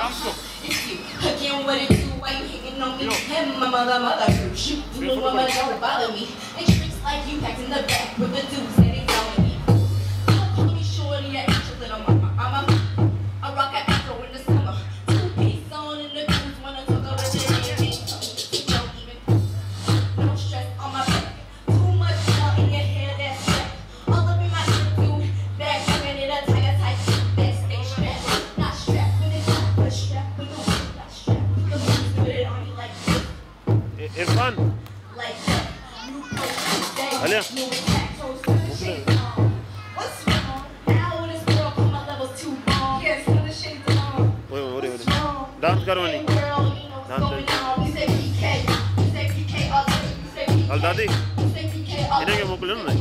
Again, what it do? Why you hating on me? Him, my mother, shoot. You know my mother don't bother me. And tricks like you packed in the back with the dudes that ain't telling me. Don't call me shorty, I ain't your little mama. I rock an afro in the summer. 2-piece on in the booth, wanna talk about it. Don't even. No stress on my back. Too much more in your hair, that's wet. All up in my shit, dude. Back, I'm in it, a tiger type. That stay strapped. Not strapped with it, but strapped with it. Not strapped with the moves, put it on you like this. Irfan. Like that. Alia. What's wrong? Now this girl come my level too long. Yes, when the shades on. Wait. Dance karo ni. Dance. Al dadi. Ini ke mokulin na.